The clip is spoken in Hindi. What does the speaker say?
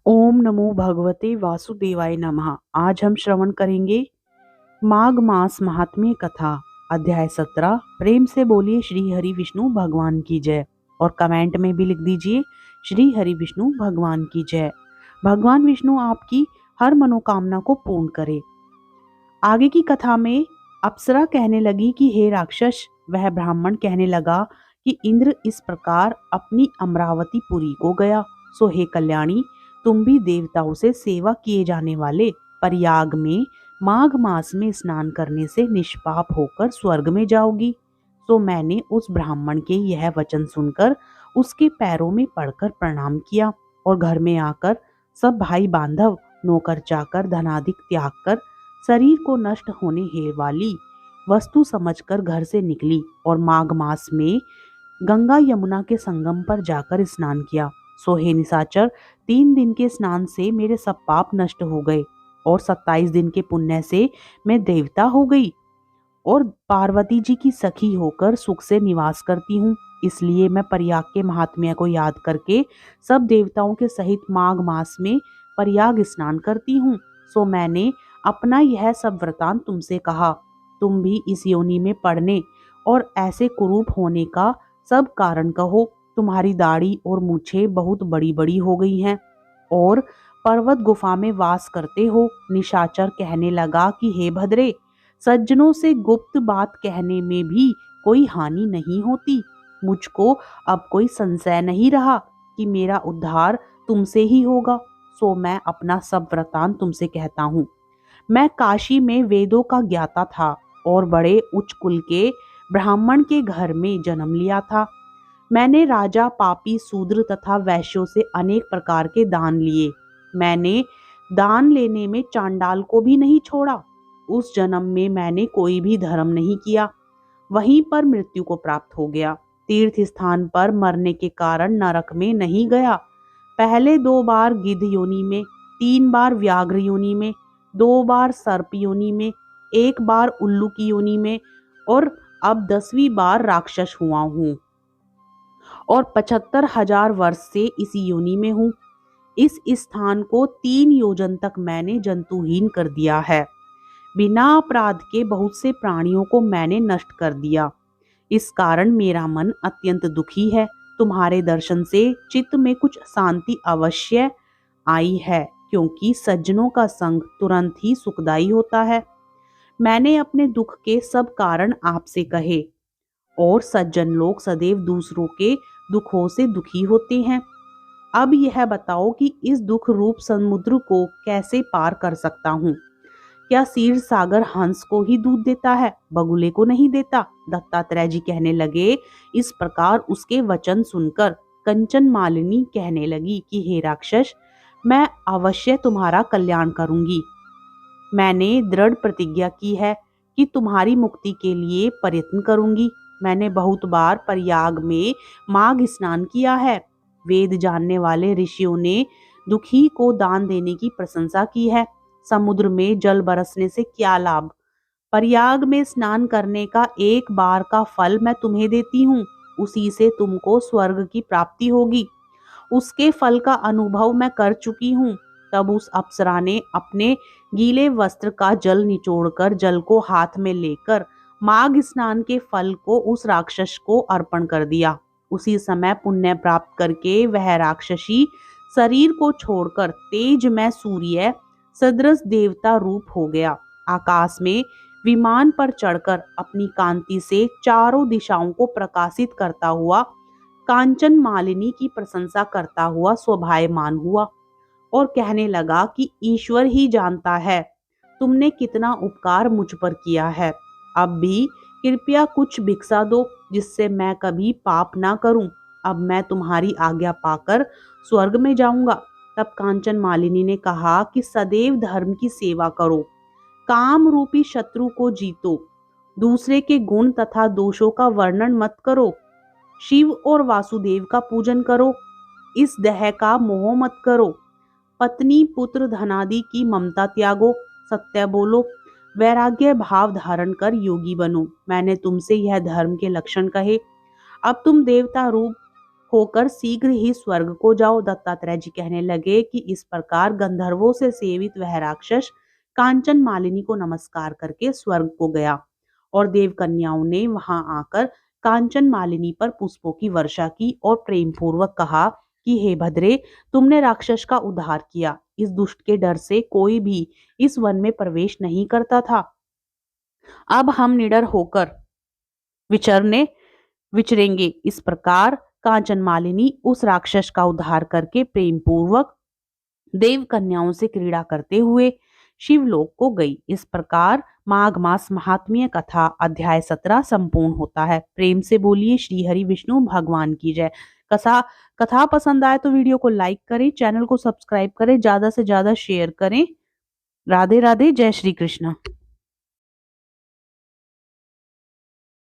ओम नमो भगवते वासुदेवाय नमः। आज हम श्रवण करेंगे माघ मास महात्म्य कथा, अध्याय 17। प्रेम से बोलिए श्री हरि विष्णु भगवान की जय और कमेंट में भी लिख दीजिए श्री हरि विष्णु भगवान की जय। भगवान विष्णु आपकी हर मनोकामना को पूर्ण करे। आगे की कथा में अप्सरा कहने लगी कि हे राक्षस। वह ब्राह्मण कहने लगा कि इंद्र इस प्रकार अपनी अमरावती पुरी को गया, सो हे कल्याणी, तुम भी देवताओं से सेवा किए जाने वाले प्रयाग में माघ मास में स्नान करने से निष्पाप होकर स्वर्ग में जाओगी। तो मैंने उस ब्राह्मण के यह वचन सुनकर उसके पैरों में पड़कर प्रणाम किया और घर में आकर सब भाई बांधव, नौकर चाकर, धनादिक त्याग कर शरीर को नष्ट होने हे वाली वस्तु समझकर घर से निकली और माघ मास में गंगा यमुना के संगम पर जाकर स्नान किया। सो हे निशाचर, 3 दिन के स्नान से मेरे सब पाप नष्ट हो गए और 27 दिन के पुण्य से मैं देवता हो गई और पार्वती जी की सखी होकर सुख से निवास करती हूँ। इसलिए मैं प्रयाग के महात्म्य को याद करके सब देवताओं के सहित माघ मास में प्रयाग स्नान करती हूँ। सो मैंने अपना यह सब वृतांत तुमसे कहा। तुम भी इस योनि में पड़ने और ऐसे कुरूप होने का सब कारण कहो। तुम्हारी दाढ़ी और मूछें बहुत बड़ी बड़ी हो गई हैं और पर्वत गुफा में वास करते हो। निशाचर कहने लगा कि हे भद्रे, सज्जनों से गुप्त बात कहने में भी कोई हानि नहीं होती। मुझको अब कोई संशय नहीं रहा कि मेरा उद्धार तुमसे ही होगा। सो मैं अपना सब वृतांत तुमसे कहता हूँ। मैं काशी में वेदों का ज्ञाता था और बड़े उच्च कुल के ब्राह्मण के घर में जन्म लिया था। मैंने राजा, पापी, शूद्र तथा वैश्यों से अनेक प्रकार के दान लिए। मैंने दान लेने में चांडाल को भी नहीं छोड़ा। उस जन्म में मैंने कोई भी धर्म नहीं किया, वहीं पर मृत्यु को प्राप्त हो गया। तीर्थ स्थान पर मरने के कारण नरक में नहीं गया। पहले 2 बार गिद्ध योनि में, 3 बार व्याघ्र योनि में, 2 बार सर्प योनि में, 1 बार उल्लू की योनि में और अब 10वीं बार राक्षस हुआ हूँ और 75,000 वर्ष से इसी योनि में हूँ। इस स्थान को 3 योजन तक मैंने जंतुहीन कर दिया है। बिना अपराध के बहुत से प्राणियों को मैंने नष्ट कर दिया। इस कारण मेरा मन अत्यंत दुखी है। तुम्हारे दर्शन से चित्त में कुछ शांति अवश्य आई है, क्योंकि सज्जनों का संग तुरंत ही सुखदायी होता है। मैंने अपने दुख के सब कारण आपसे कहे और सज्जन लोग सदैव दूसरों के दुखों से दुखी होते हैं। अब यह बताओ कि इस दुख रूप समुद्र को कैसे पार कर सकता हूँ। क्या क्षीर सागर हंस को ही दूध देता है, बगुले को नहीं देता? दत्तात्रेय जी कहने लगे। इस प्रकार उसके वचन सुनकर कंचन मालिनी कहने लगी कि हे राक्षस, मैं अवश्य तुम्हारा कल्याण करूंगी। मैंने दृढ़ प्रतिज्ञा की है कि तुम्हारी मुक्ति के लिए प्रयत्न करूंगी। मैंने बहुत बार प्रयाग में माघ स्नान किया है। वेद जानने वाले ऋषियों ने दुखी को दान देने की प्रशंसा की है। समुद्र में जल बरसने से क्या लाभ? प्रयाग में स्नान करने का 1 बार का फल मैं तुम्हें देती हूँ, उसी से तुमको स्वर्ग की प्राप्ति होगी। उसके फल का अनुभव मैं कर चुकी हूँ। तब उस अप्सरा ने अपने गीले वस्त्र का जल निचोड़कर जल को हाथ में लेकर माघ स्नान के फल को उस राक्षस को अर्पण कर दिया। उसी समय पुण्य प्राप्त करके वह राक्षसी शरीर को छोड़कर तेजमय सूर्य सदृश देवता रूप हो गया। आकाश में विमान पर चढ़कर अपनी कांति से चारों दिशाओं को प्रकाशित करता हुआ कांचन मालिनी की प्रशंसा करता हुआ स्वभायमान हुआ और कहने लगा कि ईश्वर ही जानता है तुमने कितना उपकार मुझ पर किया है। अब भी कृपया कुछ भिक्षा दो, जिससे मैं कभी पाप ना करूं। अब मैं तुम्हारी आज्ञा पाकर स्वर्ग में जाऊंगा। तब कांचन मालिनी ने कहा कि सदैव धर्म की सेवा करो, काम रूपी शत्रु को जीतो, दूसरे के गुण तथा दोषों का वर्णन मत करो, शिव और वासुदेव का पूजन करो, इस देह का मोह मत करो, पत्नी पुत्र धनादि की ममता त्यागो, सत्य बोलो, वैराग्य भाव धारण कर योगी बनो। मैंने तुमसे यह धर्म के लक्षण कहे। अब तुम देवता रूप होकर शीघ्र ही स्वर्ग को जाओ। दत्तात्रेय जी कहने लगे कि इस प्रकार गंधर्वों से सेवित वह राक्षस कांचन मालिनी को नमस्कार करके स्वर्ग को गया और देव कन्याओं ने वहां आकर कांचन मालिनी पर पुष्पों की वर्षा की और प्रेम पूर्वक कहा कि हे भद्रे, तुमने राक्षस का उद्धार किया। इस दुष्ट के डर से कोई भी इस वन में प्रवेश नहीं करता था। अब हम निडर होकर विचरने विचरेंगे। इस प्रकार कांचन मालिनी उस राक्षस का उद्धार करके प्रेम पूर्वक देव कन्याओं से क्रीड़ा करते हुए शिवलोक को गई। इस प्रकार माघ मास महात्म्य कथा अध्याय 17 संपूर्ण होता है। प्रेम से बोलिए श्री हरि विष्णु भगवान की जय। कथा कथा पसंद आए तो वीडियो को लाइक करें, चैनल को सब्सक्राइब करें, ज्यादा से ज्यादा शेयर करें। राधे राधे, जय श्री कृष्ण।